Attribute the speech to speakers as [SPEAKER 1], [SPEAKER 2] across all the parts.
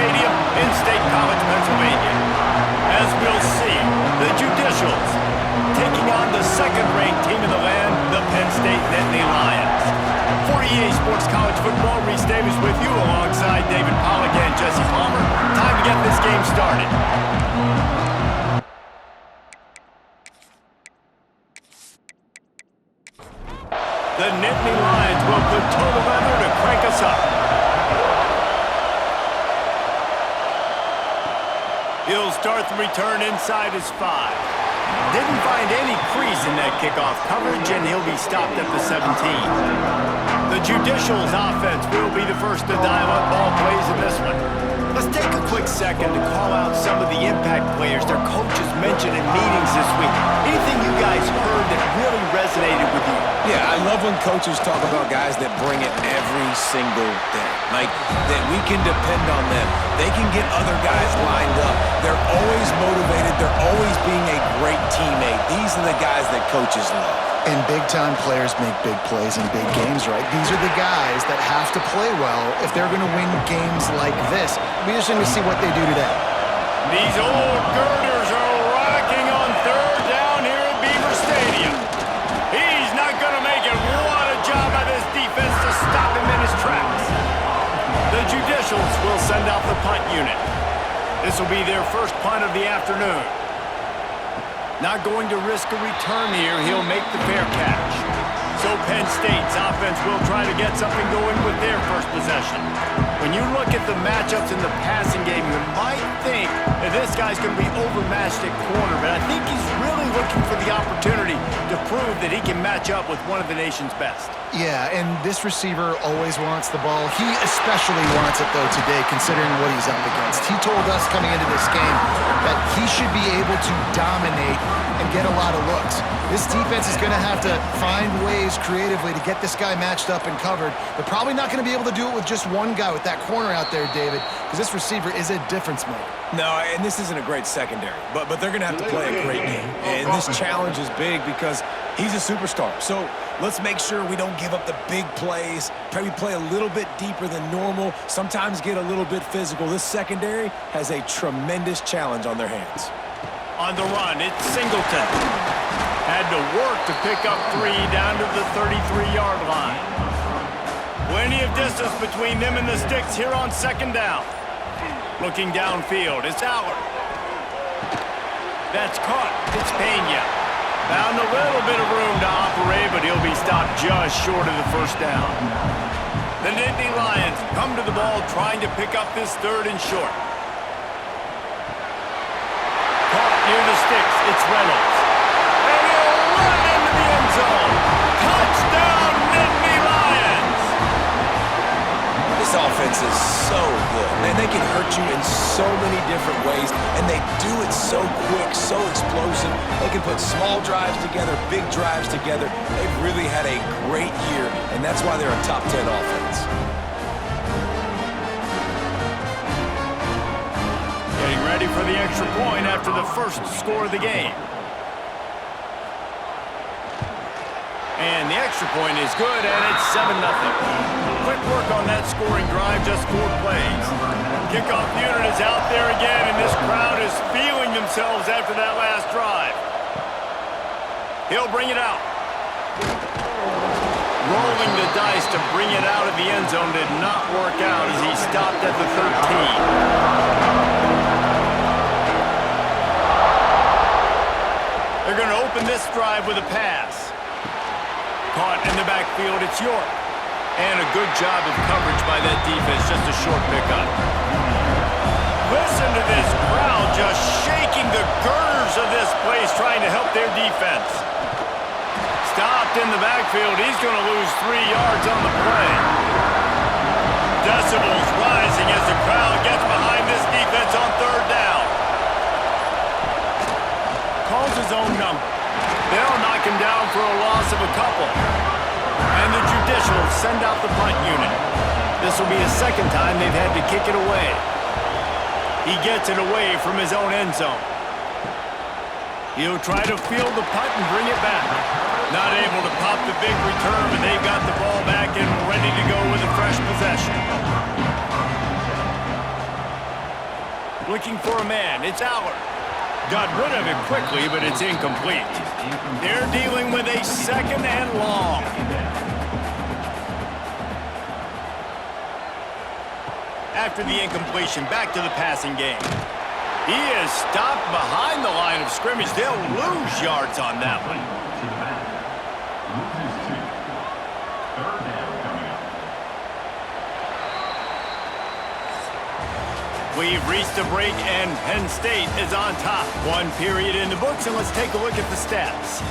[SPEAKER 1] Stadium in State College, Pennsylvania. As we'll see, the Judicials taking on the second-ranked team in the land, the Penn State Nittany Lions. For EA Sports College Football, Reese Davis with you alongside David Pollack and Jesse Palmer. Time to get this game started. The Nittany Lions will put toe to leather to crank us up. He'll start the return inside his 5. Didn't find any crease in that kickoff coverage, and he'll be stopped at the 17. The Judicials offense will be the first to dial up ball plays in this one. Let's take a quick second to call out some of the impact players their coaches mentioned in meetings this week. Anything you guys heard that really resonated with you?
[SPEAKER 2] Yeah, I love when coaches talk about guys that bring it every single day. Like, that we can depend on them. They can get other guys lined up. They're always motivated. They're always being a great teammate. These are the guys that coaches love.
[SPEAKER 3] And big-time players make big plays in big games, right? These are the guys that have to play well if they're going to win games like this. It'll be interesting to see what they do today.
[SPEAKER 1] These old girders are rocking on third down here at Beaver Stadium. He's not going to make it. What a job by this defense to stop him in his tracks. The Judicials will send out the punt unit. This will be their first punt of the afternoon. Not going to risk a return here. He'll make the fair catch. So Penn State's offense will try to get something going with their first possession. When you look at the matchups in the passing game, you might think that this guy's going to be overmatched at corner, but I think he's really looking for the opportunity to prove that he can match up with one of the nation's best.
[SPEAKER 3] Yeah, and this receiver always wants the ball. He especially wants it, though, today, considering what he's up against. He told us coming into this game that he should be able to dominate and get a lot of looks. This defense is going to have to find ways creatively to get this guy matched up and covered. They're probably not going to be able to do it with just one guy with that corner out there, David, because this receiver is a difference maker.
[SPEAKER 2] No, and this isn't a great secondary, but they're going to have to play a great game. And this challenge is big because he's a superstar. So let's make sure we don't give up the big plays. Maybe play a little bit deeper than normal. Sometimes get a little bit physical. This secondary has a tremendous challenge on their hands.
[SPEAKER 1] On the run, it's Singleton. Had to work to pick up 3 down to the 33-yard line. Plenty of distance between them and the sticks here on second down. Looking downfield, it's Howard. That's caught. It's Pena. Found a little bit of room to operate, but he'll be stopped just short of the first down. The Nittany Lions come to the ball trying to pick up this third and short. Caught near the sticks, it's Reynolds. And he'll run into the end zone. Touchdown, Nittany Lions!
[SPEAKER 2] This offense is so good. Man, they can hurt you in so many different ways, and they do it so quick, so explosive. They can put small drives together, big drives together. They've really had a great year, and that's why they're a top 10 offense.
[SPEAKER 1] Getting ready for the extra point after the first score of the game. And the extra point is good, and it's 7-0. Quick work on that scoring drive, just 4 plays. Kickoff unit is out there again, and this crowd is feeling themselves after that last drive. He'll bring it out. Rolling the dice to bring it out of the end zone did not work out as he stopped at the 13. They're going to open this drive with a pass. Caught in the backfield, it's York. And a good job of coverage by that defense, just a short pickup. Listen to this crowd just shaking the girders of this place, trying to help their defense. Stopped in the backfield, he's going to lose 3 yards on the play. Decibels rising as the crowd gets behind this defense on third down. Calls his own number. They'll knock him down for a loss of a couple. And the Judicials send out the punt unit. This will be the second time they've had to kick it away. He gets it away from his own end zone. He'll try to field the punt and bring it back. Not able to pop the big return, but they got the ball back and ready to go with a fresh possession. Looking for a man. It's Aller. Got rid of it quickly, but it's incomplete. They're dealing with a second and long. After the incompletion, back to the passing game. He is stopped behind the line of scrimmage. They'll lose yards on that one. We've reached a break, and Penn State is on top. One period in the books, and let's take a look at the stats.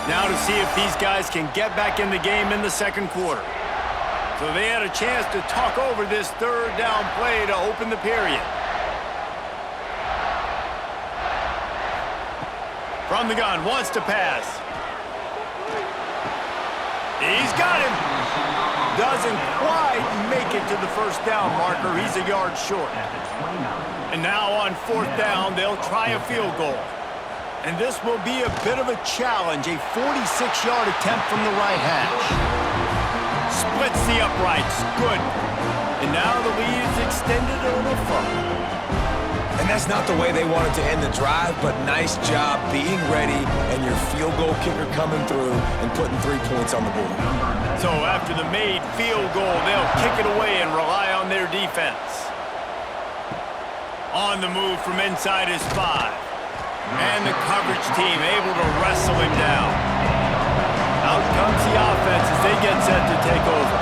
[SPEAKER 1] Now to see if these guys can get back in the game in the second quarter. So they had a chance to talk over this third down play to open the period. From the gun, wants to pass. He's got him. Doesn't quite make it to the first down marker. He's a yard short. And now on fourth down, they'll try a field goal. And this will be a bit of a challenge, a 46-yard attempt from the right hash. Splits the uprights, good. And now the lead is extended a little further.
[SPEAKER 2] And that's not the way they wanted to end the drive, but nice job being ready and your field goal kicker coming through and putting 3 points on the board.
[SPEAKER 1] So after the made field goal, they'll kick it away and rely on their defense. On the move from inside his 5. And the coverage team able to wrestle him down. Out comes the offense as they get set to take over.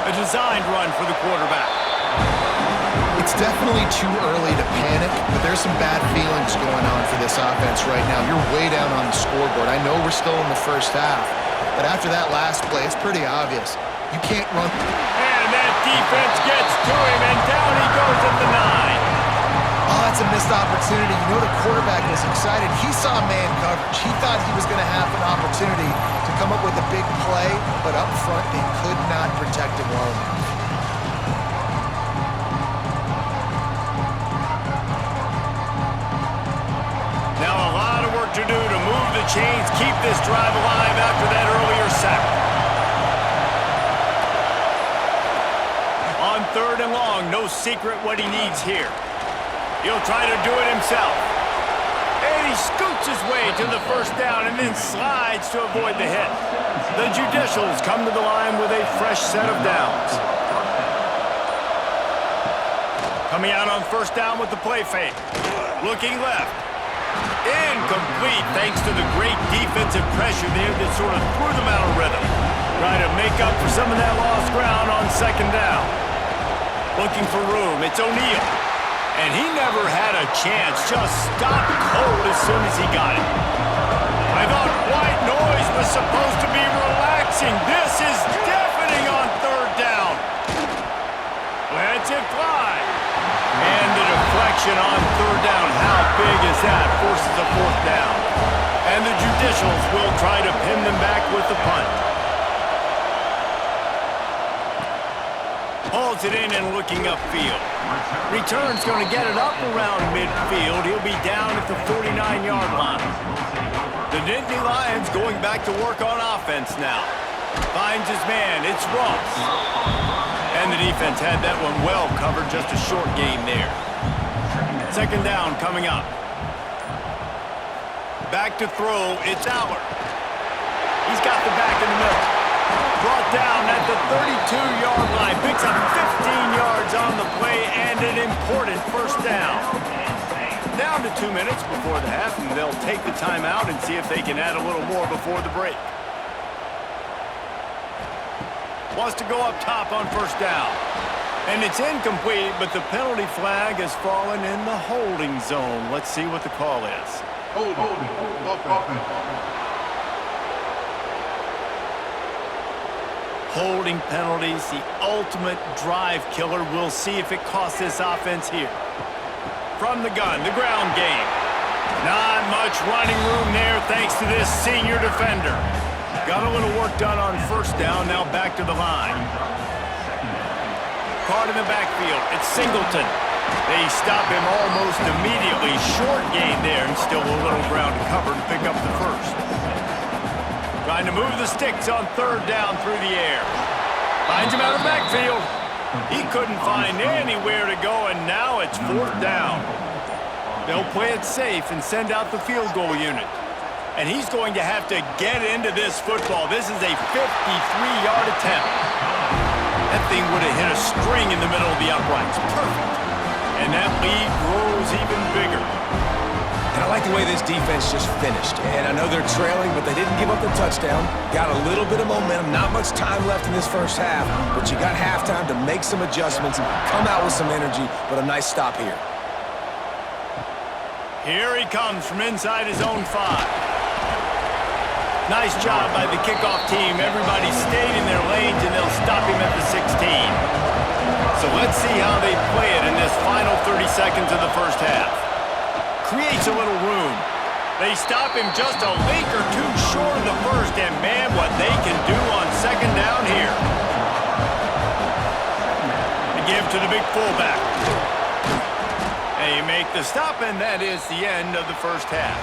[SPEAKER 1] A designed run for the quarterback.
[SPEAKER 3] It's definitely too early to panic, but there's some bad feelings going on for this offense right now. You're way down on the scoreboard. I know we're still in the first half, but after that last play, it's pretty obvious. You can't run.
[SPEAKER 1] And that defense gets to him, and down he goes at the 9.
[SPEAKER 3] Oh, that's a missed opportunity. You know the quarterback was excited. He saw man coverage. He thought he was going to have an opportunity to come up with a big play, but up front they could not protect him well enough.
[SPEAKER 1] Now a lot of work to do to move the chains, keep this drive alive after that earlier sack. On third and long, no secret what he needs here. He'll try to do it himself. And he scoots his way to the first down and then slides to avoid the hit. The Judicials come to the line with a fresh set of downs. Coming out on first down with the play fake. Looking left. Incomplete thanks to the great defensive pressure there that sort of threw them out of rhythm. Trying to make up for some of that lost ground on second down. Looking for room. It's O'Neal. And he never had a chance, just stopped cold as soon as he got it. I thought white noise was supposed to be relaxing. This is deafening on third down. Lets it fly. And the deflection on third down, how big is that? Forces a fourth down. And the Judicials will try to pin them back with the punt. Hauls it in and looking upfield. Return's going to get it up around midfield. He'll be down at the 49-yard line. The Nittany Lions going back to work on offense now. Finds his man. It's Ross. And the defense had that one well covered. Just a short game there. Second down coming up. Back to throw. It's Aller. He's got the back in the middle. Brought down at the 32-yard line. Picks up 15 yards on the play and an important first down. Down to 2 minutes before the half, and they'll take the timeout and see if they can add a little more before the break. Wants to go up top on first down. And it's incomplete, but the penalty flag has fallen in the holding zone. Let's see what the call is. Holding penalties, the ultimate drive killer. We'll see if it costs this offense here. From the gun, the ground game. Not much running room there thanks to this senior defender. Got a little work done on first down, now back to the line. Caught in the backfield, it's Singleton. They stop him almost immediately. Short gain there, and still a little ground to cover to pick up the first. Trying to move the sticks on third down through the air. Finds him out of the backfield. He couldn't find anywhere to go, and now it's fourth down. They'll play it safe and send out the field goal unit. And he's going to have to get into this football. This is a 53-yard attempt. That thing would have hit a string in the middle of the uprights. Perfect. And that lead grows even bigger.
[SPEAKER 2] And I like the way this defense just finished. And I know they're trailing, but they didn't give up the touchdown. Got a little bit of momentum. Not much time left in this first half, but you got halftime to make some adjustments, come out with some energy, but a nice stop here.
[SPEAKER 1] Here he comes from inside his own 5. Nice job by the kickoff team. Everybody stayed in their lanes, and they'll stop him at the 16. So let's see how they play it in this final 30 seconds of the first half. Creates a little room. They stop him just a link or two short of the first, and man, what they can do on second down here. They give to the big fullback. They make the stop, and that is the end of the first half.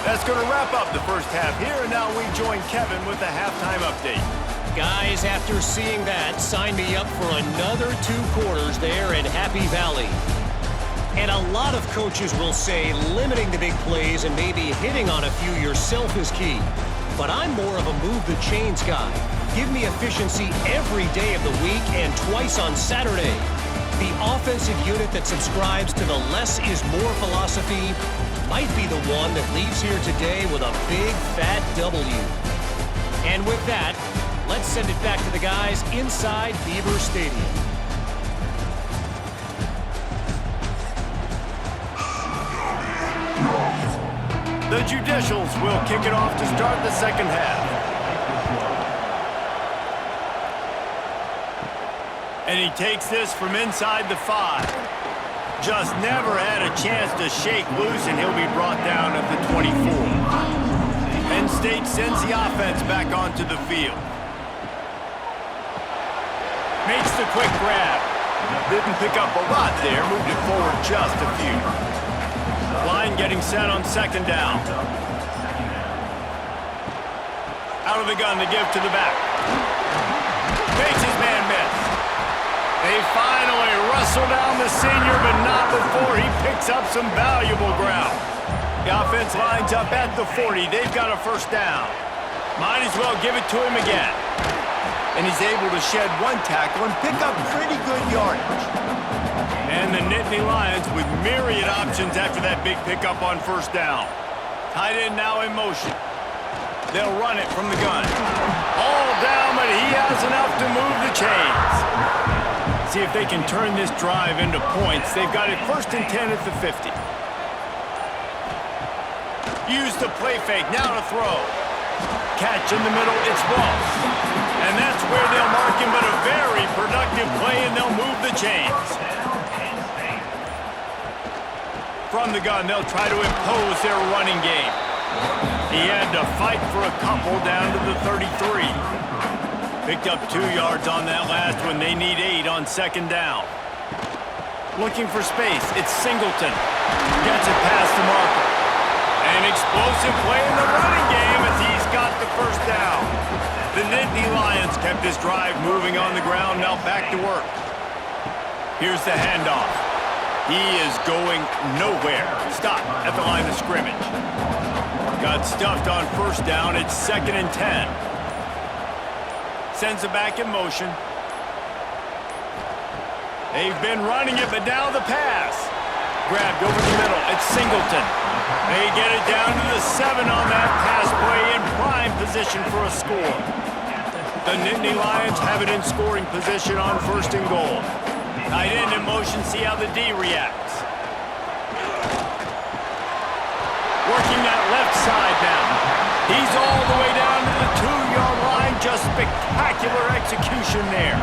[SPEAKER 1] That's going to wrap up the first half here, and now we join Kevin with the halftime update.
[SPEAKER 4] Guys, after seeing that, sign me up for another 2 quarters there in Happy Valley. And a lot of coaches will say limiting the big plays and maybe hitting on a few yourself is key. But I'm more of a move the chains guy. Give me efficiency every day of the week and twice on Saturday. The offensive unit that subscribes to the less is more philosophy might be the one that leaves here today with a big fat W. And with that, let's send it back to the guys inside Beaver Stadium.
[SPEAKER 1] The Judicials will kick it off to start the second half. And he takes this from inside the 5. Just never had a chance to shake loose, and he'll be brought down at the 24. Penn State sends the offense back onto the field. Makes the quick grab. Didn't pick up a lot there, moved it forward just a few. Line getting set on second down. Out of the gun to give to the back. Makes his man miss. They finally wrestle down the senior, but not before he picks up some valuable ground. The offense lines up at the 40. They've got a first down. Might as well give it to him again. And he's able to shed 1 tackle and pick up pretty good yardage. And the Nittany Lions with myriad options after that big pickup on first down. Tight end now in motion. They'll run it from the gun. All down, but he has enough to move the chains. See if they can turn this drive into points. They've got it first and 10 at the 50. Use the play fake, now to throw. Catch in the middle, it's Ross. And that's where they'll mark him, but a very productive play, and they'll move the chains. From the gun, they'll try to impose their running game. He had to fight for a couple down to the 33. Picked up 2 yards on that last one. They need 8 on second down. Looking for space. It's Singleton. Gets it past the marker. An explosive play in the running game as he's got the first down. The Nittany Lions kept this drive moving on the ground. Now back to work. Here's the handoff. He is going nowhere. Stop at the line of scrimmage. Got stuffed on first down. It's second and 10. Sends it back in motion. They've been running it, but now the pass. Grabbed over the middle. It's Singleton. They get it down to the 7 on that pass play in prime position for a score. The Nittany Lions have it in scoring position on first and goal. Tight end in motion, see how the D reacts. Working that left side now. He's all the way down to the 2-yard line. Just spectacular execution there.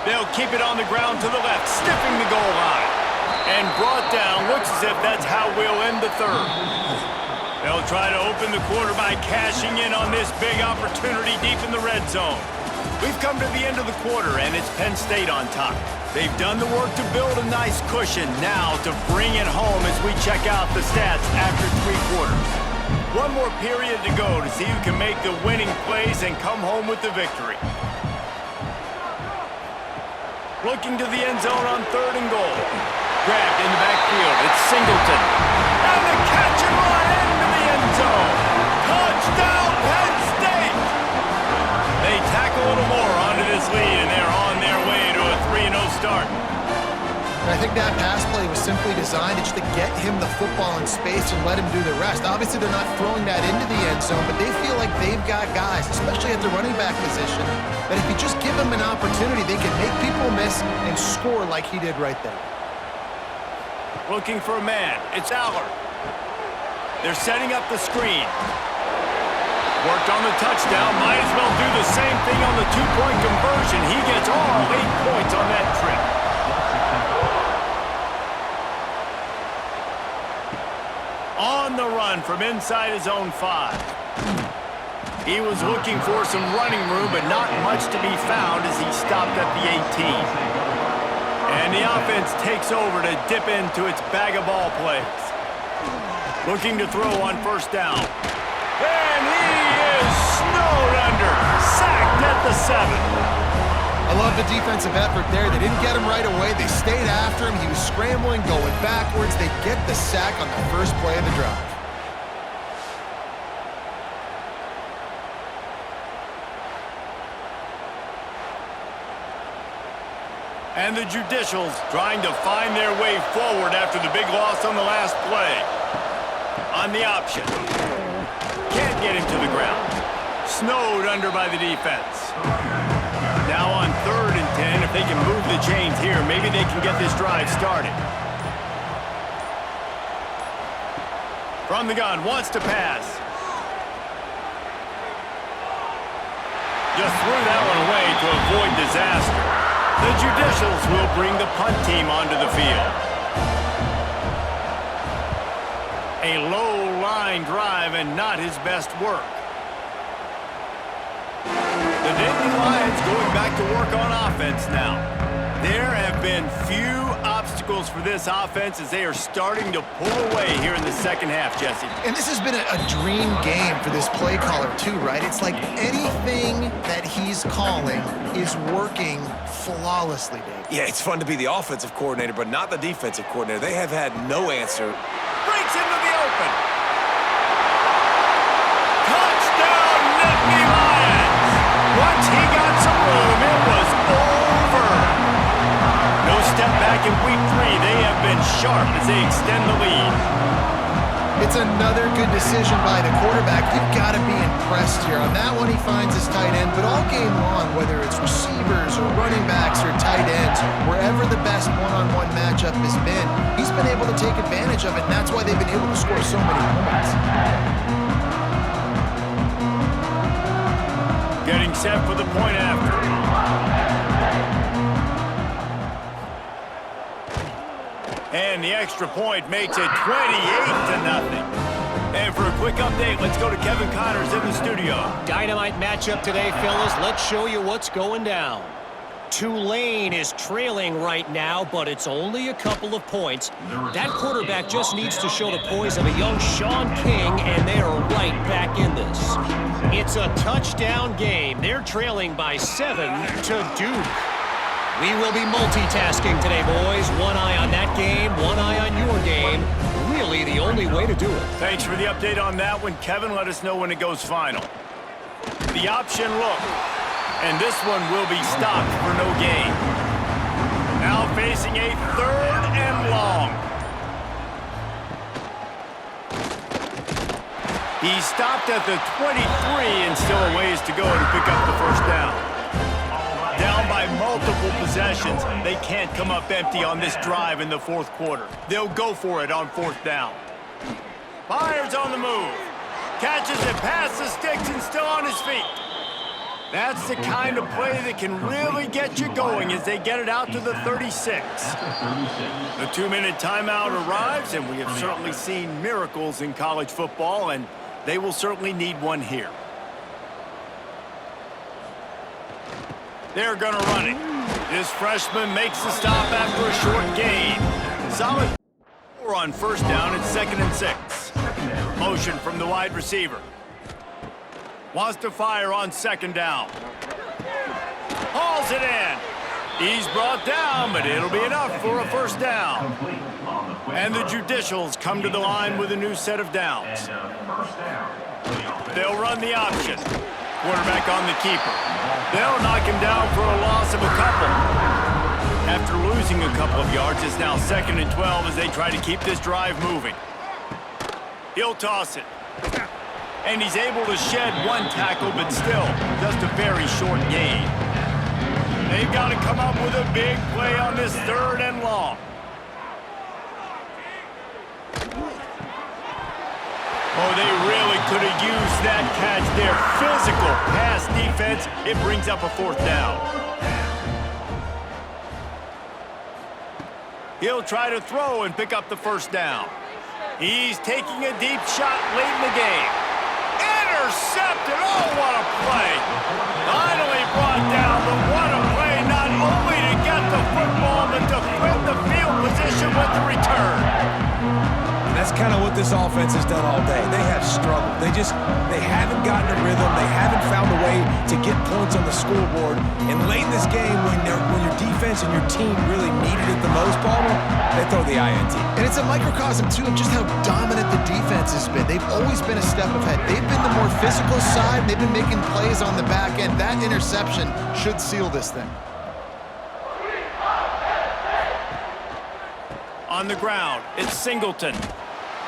[SPEAKER 1] They'll keep it on the ground to the left, sniffing the goal line. And brought down, looks as if that's how we'll end the third. They'll try to open the quarter by cashing in on this big opportunity deep in the red zone. We've come to the end of the quarter, and it's Penn State on top. They've done the work to build a nice cushion. Now to bring it home as we check out the stats after 3 quarters. One more period to go to see who can make the winning plays and come home with the victory. Looking to the end zone on 3rd and goal. Grabbed in the backfield. It's Singleton. And the catch and run into the end zone. Touchdown, Penn State! They tack a little more onto this lead, and they're on their way to a 3-0 start.
[SPEAKER 3] I think that pass play was simply designed just to get him the football in space and let him do the rest. Obviously, they're not throwing that into the end zone, but they feel like they've got guys, especially at the running back position, that if you just give them an opportunity, they can make people miss and score like he did right there.
[SPEAKER 1] Looking for a man. It's Aller. They're setting up the screen. Worked on the touchdown. Might as well do the same thing on the 2-point conversion. He gets all 8 points on that trip. On the run from inside his own 5. He was looking for some running room, but not much to be found as he stopped at the 18. And the offense takes over to dip into its bag of ball plays. Looking to throw on 1st down. And he is snowed under. Sacked at the 7.
[SPEAKER 3] I love the defensive effort there. They didn't get him right away. They stayed after him. He was scrambling, going backwards. They get the sack on the first play of the drive.
[SPEAKER 1] And the Judicials trying to find their way forward after the big loss on the last play. On the option. Can't get him to the ground. Snowed under by the defense. Now on 3rd and 10, if they can move the chains here, maybe they can get this drive started. From the gun, wants to pass. Just threw that one away to avoid disaster. The Judicials will bring the punt team onto the field. A low-line drive and not his best work. The Nittany Lions going back to work on offense now. There have been few obstacles for this offense as they are starting to pull away here in the 2nd half, Jesse.
[SPEAKER 3] And this has been a dream game for this play caller too, right? It's like anything that he's calling is working flawlessly, Dave.
[SPEAKER 2] Yeah, it's fun to be the offensive coordinator, but not the defensive coordinator. They have had no answer.
[SPEAKER 1] Breaks into the open. Touchdown, Nittany Lions! Once he got some room, it was over. No step back in week 3. They have been sharp as they extend the lead.
[SPEAKER 3] It's another good decision by the quarterback. You've got to be impressed here. On that one, he finds his tight end, but all game long, whether it's receivers or running backs or tight ends, wherever the best one-on-one matchup has been, he's been able to take advantage of it, and that's why they've been able to score so many points.
[SPEAKER 1] Getting set for the point after. And the extra point makes it 28-0. And for a quick update, let's go to Kevin Connors in the studio.
[SPEAKER 4] Dynamite matchup today, fellas. Let's show you what's going down. Tulane is trailing right now, but it's only a couple of points. That quarterback just needs to show the poise of a young Sean King, and they are right back in this. It's a touchdown game. They're trailing by 7 to Duke. We will be multitasking today, boys. One eye on that game, one eye on your game. Really the only way to do it.
[SPEAKER 1] Thanks for the update on that one, Kevin. Let us know when it goes final. The option look. And this one will be stopped for no gain. Now facing a 3rd and long. He stopped at the 23 and still a ways to go to pick up the 1st down. Down by multiple possessions, they can't come up empty on this drive in the 4th quarter. They'll go for it on 4th down. Fires on the move. Catches it past the sticks and still on his feet. That's the kind of play that can really get you going as they get it out to the 36. The 2-minute timeout arrives, and we have certainly seen miracles in college football, and they will certainly need one here. They're going to run it. This freshman makes the stop after a short gain. Solid on first down and 2nd and 6. Motion from the wide receiver. Wants to fire on 2nd down. Hauls it in. He's brought down, but it'll be enough for a first down. And the Judicials come to the line with a new set of downs. They'll run the option. Quarterback on the keeper. They'll knock him down for a loss of a couple. After losing a couple of yards, it's now 2nd and 12 as they try to keep this drive moving. He'll toss it. And he's able to shed one tackle, but still just a very short gain. They've got to come up with a big play on this 3rd and long. Oh, they really could have used that catch there. Physical pass defense. It brings up a 4th down. He'll try to throw and pick up the first down. He's taking a deep shot late in the game. Intercepted. Oh, what a play. Finally brought down, but what a play. Not only to get the football, but to flip the field position with the return.
[SPEAKER 2] And that's kind of what this offense has done all day. They have struggled. They haven't gotten a rhythm. They haven't found a way to get points on the scoreboard. And late in this game, when your defense and your team really needed it the most, Palmer, they throw the INT.
[SPEAKER 3] And it's a microcosm, too, of just how dominant the defense has been. They've always been a step ahead. They've been the more physical side. They've been making plays on the back end. That interception should seal this thing.
[SPEAKER 1] On the ground, it's Singleton.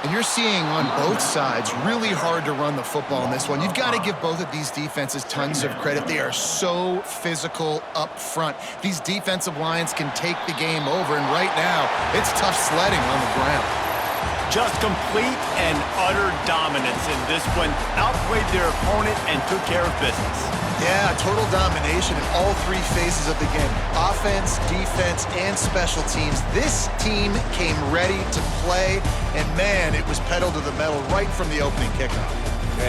[SPEAKER 3] And you're seeing on both sides really hard to run the football in this one. You've got to give both of these defenses tons of credit. They are so physical up front. These defensive lines can take the game over, and right now, it's tough sledding on the ground.
[SPEAKER 1] Just complete and utter dominance in this one. Outplayed their opponent and took care of business.
[SPEAKER 3] Yeah, total domination in all 3 phases of the game. Offense, defense, and special teams. This team came ready to play, and man, it was pedal to the metal right from the opening kickoff.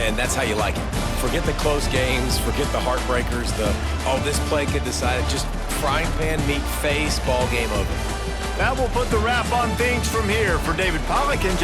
[SPEAKER 2] And that's how you like it. Forget the close games, forget the heartbreakers, this play could decide it. Just frying pan, meat face, ball game over.
[SPEAKER 1] That will put the wrap on things from here. For David Pollack and